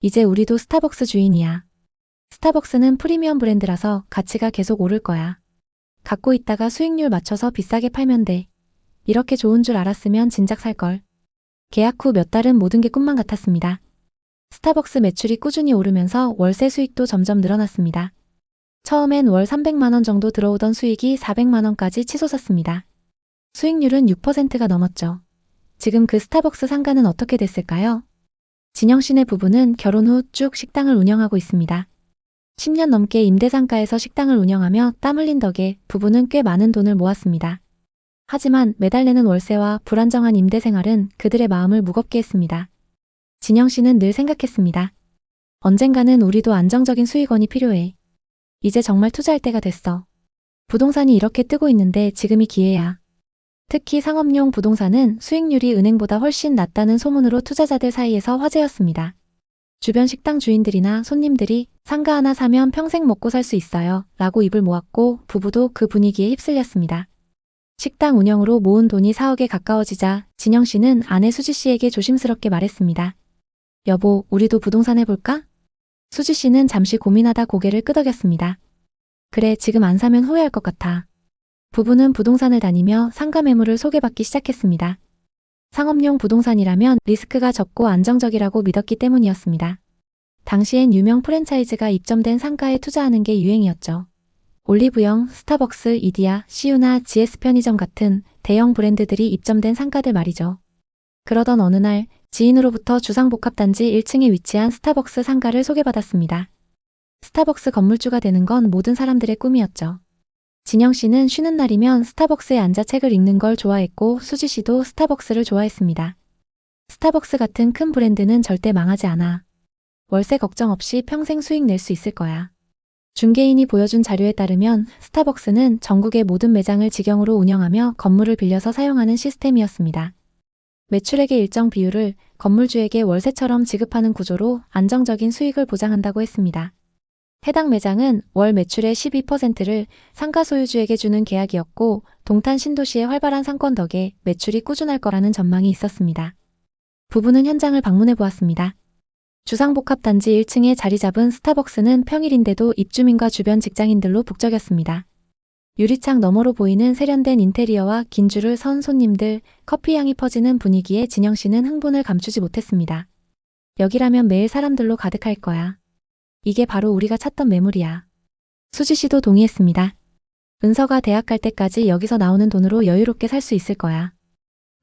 이제 우리도 스타벅스 주인이야. 스타벅스는 프리미엄 브랜드라서 가치가 계속 오를 거야. 갖고 있다가 수익률 맞춰서 비싸게 팔면 돼. 이렇게 좋은 줄 알았으면 진작 살걸. 계약 후 몇 달은 모든 게 꿈만 같았습니다. 스타벅스 매출이 꾸준히 오르면서 월세 수익도 점점 늘어났습니다. 처음엔 월 300만 원 정도 들어오던 수익이 400만 원까지 치솟았습니다. 수익률은 6%가 넘었죠. 지금 그 스타벅스 상가는 어떻게 됐을까요? 진영 씨네 부부는 결혼 후 쭉 식당을 운영하고 있습니다. 10년 넘게 임대상가에서 식당을 운영하며 땀 흘린 덕에 부부는 꽤 많은 돈을 모았습니다. 하지만 매달 내는 월세와 불안정한 임대 생활은 그들의 마음을 무겁게 했습니다. 진영 씨는 늘 생각했습니다. 언젠가는 우리도 안정적인 수익원이 필요해. 이제 정말 투자할 때가 됐어. 부동산이 이렇게 뜨고 있는데 지금이 기회야. 특히 상업용 부동산은 수익률이 은행보다 훨씬 낮다는 소문으로 투자자들 사이에서 화제였습니다. 주변 식당 주인들이나 손님들이 상가 하나 사면 평생 먹고 살 수 있어요 라고 입을 모았고 부부도 그 분위기에 휩쓸렸습니다. 식당 운영으로 모은 돈이 4억에 가까워지자 진영 씨는 아내 수지 씨에게 조심스럽게 말했습니다. 여보, 우리도 부동산 해볼까? 수지 씨는 잠시 고민하다 고개를 끄덕였습니다. 그래, 지금 안 사면 후회할 것 같아. 부부는 부동산을 다니며 상가 매물을 소개받기 시작했습니다. 상업용 부동산이라면 리스크가 적고 안정적이라고 믿었기 때문이었습니다. 당시엔 유명 프랜차이즈가 입점된 상가에 투자하는 게 유행이었죠. 올리브영, 스타벅스, 이디야, 시유나 GS 편의점 같은 대형 브랜드들이 입점된 상가들 말이죠. 그러던 어느 날 지인으로부터 주상복합단지 1층에 위치한 스타벅스 상가를 소개받았습니다. 스타벅스 건물주가 되는 건 모든 사람들의 꿈이었죠. 진영 씨는 쉬는 날이면 스타벅스에 앉아 책을 읽는 걸 좋아했고 수지 씨도 스타벅스를 좋아했습니다. 스타벅스 같은 큰 브랜드는 절대 망하지 않아. 월세 걱정 없이 평생 수익 낼 수 있을 거야. 중개인이 보여준 자료에 따르면 스타벅스는 전국의 모든 매장을 직영으로 운영하며 건물을 빌려서 사용하는 시스템이었습니다. 매출액의 일정 비율을 건물주에게 월세처럼 지급하는 구조로 안정적인 수익을 보장한다고 했습니다. 해당 매장은 월 매출의 12%를 상가 소유주에게 주는 계약이었고 동탄 신도시의 활발한 상권 덕에 매출이 꾸준할 거라는 전망이 있었습니다. 부부는 현장을 방문해 보았습니다. 주상복합단지 1층에 자리 잡은 스타벅스는 평일인데도 입주민과 주변 직장인들로 북적였습니다. 유리창 너머로 보이는 세련된 인테리어와 긴 줄을 선 손님들, 커피향이 퍼지는 분위기에 진영 씨는 흥분을 감추지 못했습니다. 여기라면 매일 사람들로 가득할 거야. 이게 바로 우리가 찾던 매물이야. 수지 씨도 동의했습니다. 은서가 대학 갈 때까지 여기서 나오는 돈으로 여유롭게 살 수 있을 거야.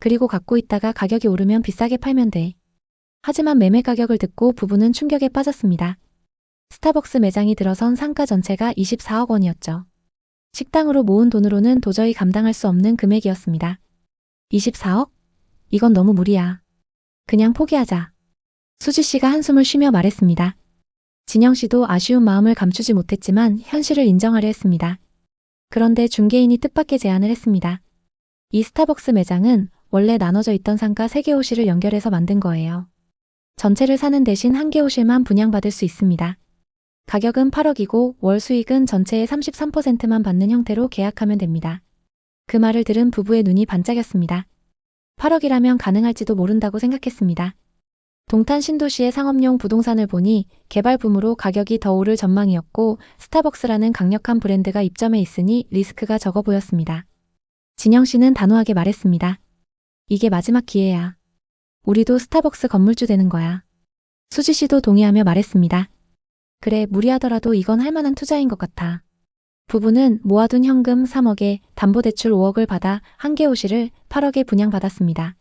그리고 갖고 있다가 가격이 오르면 비싸게 팔면 돼. 하지만 매매 가격을 듣고 부부는 충격에 빠졌습니다. 스타벅스 매장이 들어선 상가 전체가 24억 원이었죠. 식당으로 모은 돈으로는 도저히 감당할 수 없는 금액이었습니다. 24억? 이건 너무 무리야. 그냥 포기하자. 수지 씨가 한숨을 쉬며 말했습니다. 진영 씨도 아쉬운 마음을 감추지 못했지만 현실을 인정하려 했습니다. 그런데 중개인이 뜻밖의 제안을 했습니다. 이 스타벅스 매장은 원래 나눠져 있던 상가 3개 호실을 연결해서 만든 거예요. 전체를 사는 대신 1개 호실만 분양받을 수 있습니다. 가격은 8억이고 월 수익은 전체의 33%만 받는 형태로 계약하면 됩니다. 그 말을 들은 부부의 눈이 반짝였습니다. 8억이라면 가능할지도 모른다고 생각했습니다. 동탄 신도시의 상업용 부동산을 보니 개발 붐으로 가격이 더 오를 전망이었고 스타벅스라는 강력한 브랜드가 입점해 있으니 리스크가 적어 보였습니다. 진영 씨는 단호하게 말했습니다. 이게 마지막 기회야. 우리도 스타벅스 건물주 되는 거야. 수지 씨도 동의하며 말했습니다. 그래, 무리하더라도 이건 할 만한 투자인 것 같아. 부부는 모아둔 현금 3억에 담보대출 5억을 받아 1개 호실을 8억에 분양받았습니다.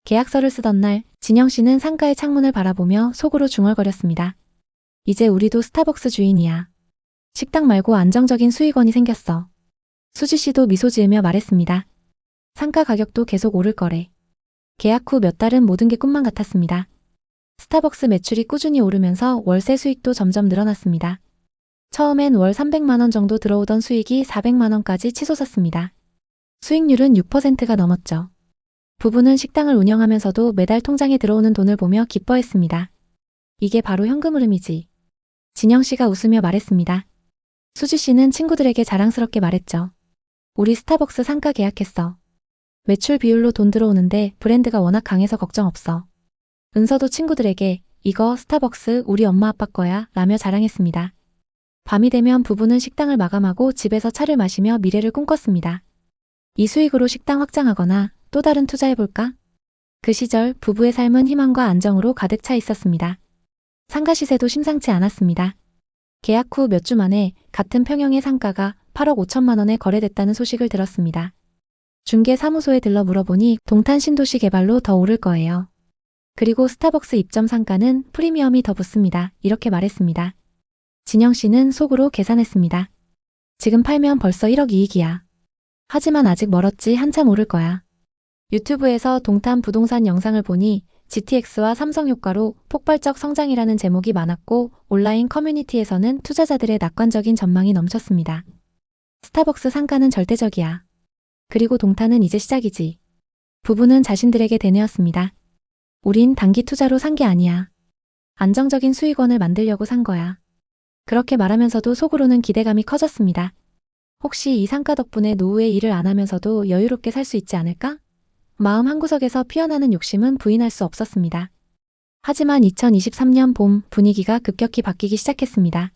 계약서를 쓰던 날 진영 씨는 상가의 창문을 바라보며 속으로 중얼거렸습니다. 이제 우리도 스타벅스 주인이야. 식당 말고 안정적인 수익원이 생겼어. 수지 씨도 미소 지으며 말했습니다. 상가 가격도 계속 오를 거래. 계약 후 몇 달은 모든 게 꿈만 같았습니다. 스타벅스 매출이 꾸준히 오르면서 월세 수익도 점점 늘어났습니다. 처음엔 월 300만 원 정도 들어오던 수익이 400만 원까지 치솟았습니다. 수익률은 6%가 넘었죠. 부부는 식당을 운영하면서도 매달 통장에 들어오는 돈을 보며 기뻐했습니다. 이게 바로 현금 흐름이지. 진영 씨가 웃으며 말했습니다. 수지 씨는 친구들에게 자랑스럽게 말했죠. 우리 스타벅스 상가 계약했어. 매출 비율로 돈 들어오는데 브랜드가 워낙 강해서 걱정 없어. 은서도 친구들에게 이거 스타벅스 우리 엄마 아빠 거야 라며 자랑했습니다. 밤이 되면 부부는 식당을 마감하고 집에서 차를 마시며 미래를 꿈꿨습니다. 이 수익으로 식당 확장하거나 또 다른 투자해볼까? 그 시절 부부의 삶은 희망과 안정으로 가득 차 있었습니다. 상가 시세도 심상치 않았습니다. 계약 후 몇 주 만에 같은 평형의 상가가 8억 5천만 원에 거래됐다는 소식을 들었습니다. 중개사무소에 들러 물어보니 동탄 신도시 개발로 더 오를 거예요. 그리고 스타벅스 입점 상가는 프리미엄이 더 붙습니다. 이렇게 말했습니다. 진영 씨는 속으로 계산했습니다. 지금 팔면 벌써 1억 이익이야. 하지만 아직 멀었지 한참 오를 거야. 유튜브에서 동탄 부동산 영상을 보니 GTX와 삼성 효과로 폭발적 성장이라는 제목이 많았고 온라인 커뮤니티에서는 투자자들의 낙관적인 전망이 넘쳤습니다. 스타벅스 상가는 절대적이야. 그리고 동탄은 이제 시작이지. 부부는 자신들에게 되뇌었습니다. 우린 단기 투자로 산 게 아니야. 안정적인 수익원을 만들려고 산 거야. 그렇게 말하면서도 속으로는 기대감이 커졌습니다. 혹시 이 상가 덕분에 노후에 일을 안 하면서도 여유롭게 살 수 있지 않을까? 마음 한구석에서 피어나는 욕심은 부인할 수 없었습니다. 하지만 2023년 봄 분위기가 급격히 바뀌기 시작했습니다.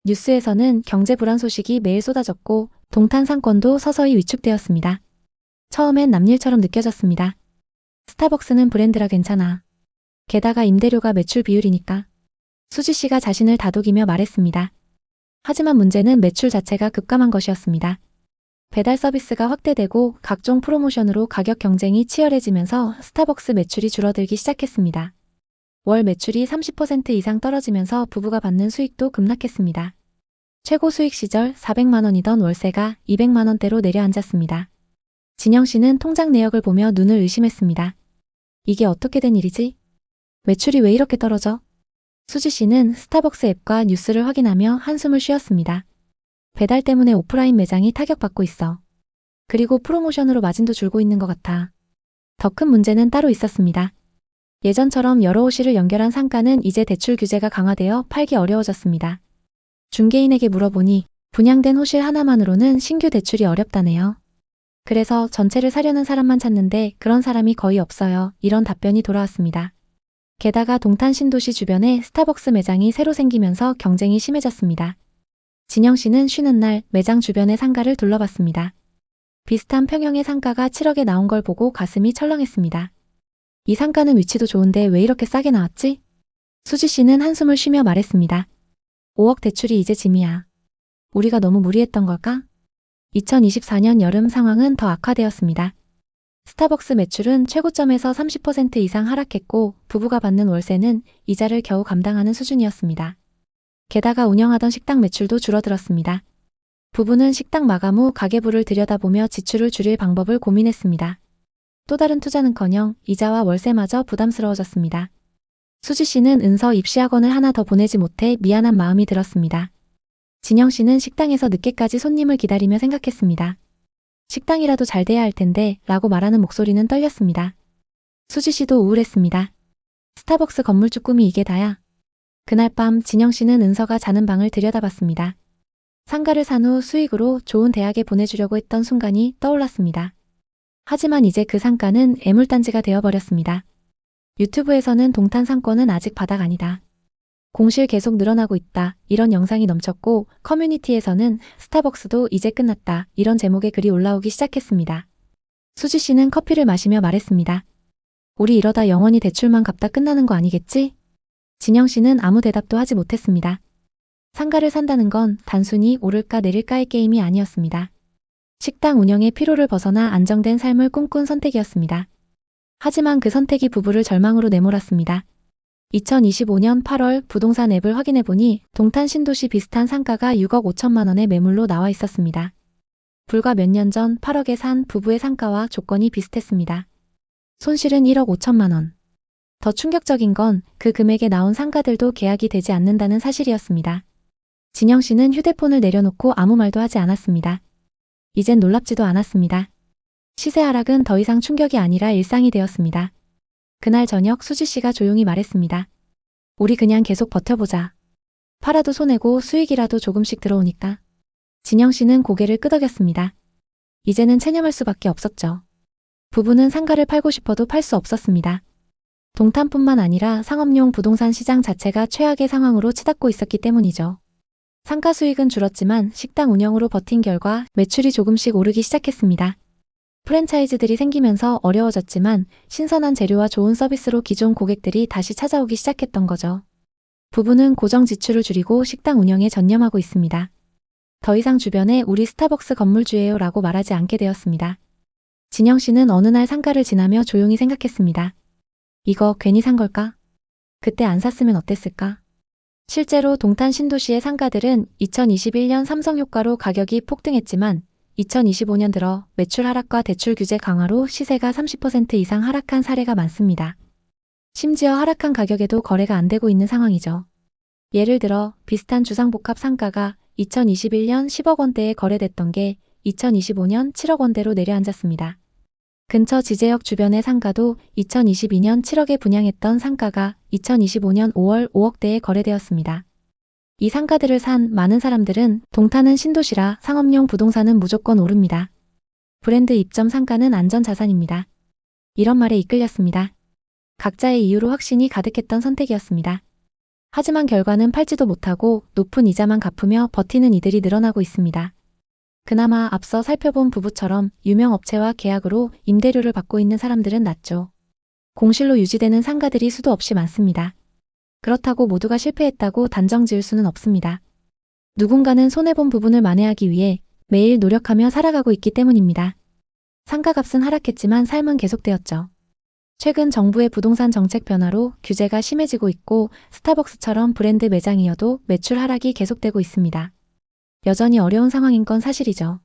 뉴스에서는 경제 불안 소식이 매일 쏟아졌고 동탄 상권도 서서히 위축되었습니다. 처음엔 남일처럼 느껴졌습니다. 스타벅스는 브랜드라 괜찮아. 게다가 임대료가 매출 비율이니까. 수지 씨가 자신을 다독이며 말했습니다. 하지만 문제는 매출 자체가 급감한 것이었습니다. 배달 서비스가 확대되고 각종 프로모션으로 가격 경쟁이 치열해지면서 스타벅스 매출이 줄어들기 시작했습니다. 월 매출이 30% 이상 떨어지면서 부부가 받는 수익도 급락했습니다. 최고 수익 시절 400만 원이던 월세가 200만 원대로 내려앉았습니다. 진영 씨는 통장 내역을 보며 눈을 의심했습니다. 이게 어떻게 된 일이지? 매출이 왜 이렇게 떨어져? 수지 씨는 스타벅스 앱과 뉴스를 확인하며 한숨을 쉬었습니다. 배달 때문에 오프라인 매장이 타격받고 있어. 그리고 프로모션으로 마진도 줄고 있는 것 같아. 더 큰 문제는 따로 있었습니다. 예전처럼 여러 호실을 연결한 상가는 이제 대출 규제가 강화되어 팔기 어려워졌습니다. 중개인에게 물어보니 분양된 호실 하나만으로는 신규 대출이 어렵다네요. 그래서 전체를 사려는 사람만 찾는데 그런 사람이 거의 없어요. 이런 답변이 돌아왔습니다. 게다가 동탄 신도시 주변에 스타벅스 매장이 새로 생기면서 경쟁이 심해졌습니다. 진영 씨는 쉬는 날 매장 주변의 상가를 둘러봤습니다. 비슷한 평형의 상가가 7억에 나온 걸 보고 가슴이 철렁했습니다. 이 상가는 위치도 좋은데 왜 이렇게 싸게 나왔지? 수지 씨는 한숨을 쉬며 말했습니다. 5억 대출이 이제 짐이야. 우리가 너무 무리했던 걸까? 2024년 여름 상황은 더 악화되었습니다. 스타벅스 매출은 최고점에서 30% 이상 하락했고 부부가 받는 월세는 이자를 겨우 감당하는 수준이었습니다. 게다가 운영하던 식당 매출도 줄어들었습니다. 부부는 식당 마감 후 가계부를 들여다보며 지출을 줄일 방법을 고민했습니다. 또 다른 투자는커녕 이자와 월세마저 부담스러워졌습니다. 수지 씨는 은서 입시학원을 하나 더 보내지 못해 미안한 마음이 들었습니다. 진영 씨는 식당에서 늦게까지 손님을 기다리며 생각했습니다. 식당이라도 잘 돼야 할 텐데 라고 말하는 목소리는 떨렸습니다. 수지 씨도 우울했습니다. 스타벅스 건물주 꿈이 이게 다야. 그날 밤 진영 씨는 은서가 자는 방을 들여다봤습니다. 상가를 산 후 수익으로 좋은 대학에 보내주려고 했던 순간이 떠올랐습니다. 하지만 이제 그 상가는 애물단지가 되어버렸습니다. 유튜브에서는 동탄 상권은 아직 바닥 아니다. 공실 계속 늘어나고 있다. 이런 영상이 넘쳤고 커뮤니티에서는 스타벅스도 이제 끝났다. 이런 제목의 글이 올라오기 시작했습니다. 수지 씨는 커피를 마시며 말했습니다. 우리 이러다 영원히 대출만 갚다 끝나는 거 아니겠지? 진영 씨는 아무 대답도 하지 못했습니다. 상가를 산다는 건 단순히 오를까 내릴까의 게임이 아니었습니다. 식당 운영의 피로를 벗어나 안정된 삶을 꿈꾼 선택이었습니다. 하지만 그 선택이 부부를 절망으로 내몰았습니다. 2025년 8월 부동산 앱을 확인해보니 동탄 신도시 비슷한 상가가 6억 5천만 원의 매물로 나와 있었습니다. 불과 몇 년 전 8억에 산 부부의 상가와 조건이 비슷했습니다. 손실은 1억 5천만 원. 더 충격적인 건 그 금액에 나온 상가들도 계약이 되지 않는다는 사실이었습니다. 진영 씨는 휴대폰을 내려놓고 아무 말도 하지 않았습니다. 이젠 놀랍지도 않았습니다. 시세 하락은 더 이상 충격이 아니라 일상이 되었습니다. 그날 저녁 수지 씨가 조용히 말했습니다. 우리 그냥 계속 버텨보자. 팔아도 손해고 수익이라도 조금씩 들어오니까. 진영 씨는 고개를 끄덕였습니다. 이제는 체념할 수밖에 없었죠. 부부는 상가를 팔고 싶어도 팔 수 없었습니다. 동탄뿐만 아니라 상업용 부동산 시장 자체가 최악의 상황으로 치닫고 있었기 때문이죠. 상가 수익은 줄었지만 식당 운영으로 버틴 결과 매출이 조금씩 오르기 시작했습니다. 프랜차이즈들이 생기면서 어려워졌지만 신선한 재료와 좋은 서비스로 기존 고객들이 다시 찾아오기 시작했던 거죠. 부부는 고정 지출을 줄이고 식당 운영에 전념하고 있습니다. 더 이상 주변에 우리 스타벅스 건물주예요 라고 말하지 않게 되었습니다. 진영 씨는 어느 날 상가를 지나며 조용히 생각했습니다. 이거 괜히 산 걸까? 그때 안 샀으면 어땠을까? 실제로 동탄 신도시의 상가들은 2021년 삼성 효과로 가격이 폭등했지만 2025년 들어 매출 하락과 대출 규제 강화로 시세가 30% 이상 하락한 사례가 많습니다. 심지어 하락한 가격에도 거래가 안 되고 있는 상황이죠. 예를 들어 비슷한 주상복합 상가가 2021년 10억 원대에 거래됐던 게 2025년 7억 원대로 내려앉았습니다. 근처 지제역 주변의 상가도 2022년 7억에 분양했던 상가가 2025년 5월 5억대에 거래되었습니다. 이 상가들을 산 많은 사람들은 동탄은 신도시라 상업용 부동산은 무조건 오릅니다. 브랜드 입점 상가는 안전자산입니다. 이런 말에 이끌렸습니다. 각자의 이유로 확신이 가득했던 선택이었습니다. 하지만 결과는 팔지도 못하고 높은 이자만 갚으며 버티는 이들이 늘어나고 있습니다. 그나마 앞서 살펴본 부부처럼 유명 업체와 계약으로 임대료를 받고 있는 사람들은 낫죠. 공실로 유지되는 상가들이 수도 없이 많습니다. 그렇다고 모두가 실패했다고 단정 지을 수는 없습니다. 누군가는 손해본 부분을 만회하기 위해 매일 노력하며 살아가고 있기 때문입니다. 상가값은 하락했지만 삶은 계속되었죠. 최근 정부의 부동산 정책 변화로 규제가 심해지고 있고 스타벅스처럼 브랜드 매장이어도 매출 하락이 계속되고 있습니다. 여전히 어려운 상황인 건 사실이죠.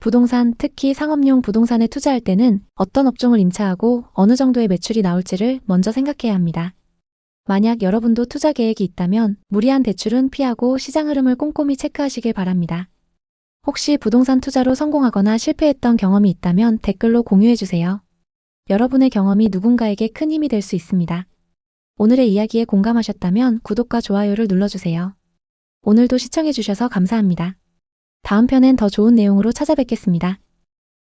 부동산, 특히 상업용 부동산에 투자할 때는 어떤 업종을 임차하고 어느 정도의 매출이 나올지를 먼저 생각해야 합니다. 만약 여러분도 투자 계획이 있다면 무리한 대출은 피하고 시장 흐름을 꼼꼼히 체크하시길 바랍니다. 혹시 부동산 투자로 성공하거나 실패했던 경험이 있다면 댓글로 공유해주세요. 여러분의 경험이 누군가에게 큰 힘이 될 수 있습니다. 오늘의 이야기에 공감하셨다면 구독과 좋아요를 눌러주세요. 오늘도 시청해주셔서 감사합니다. 다음 편엔 더 좋은 내용으로 찾아뵙겠습니다.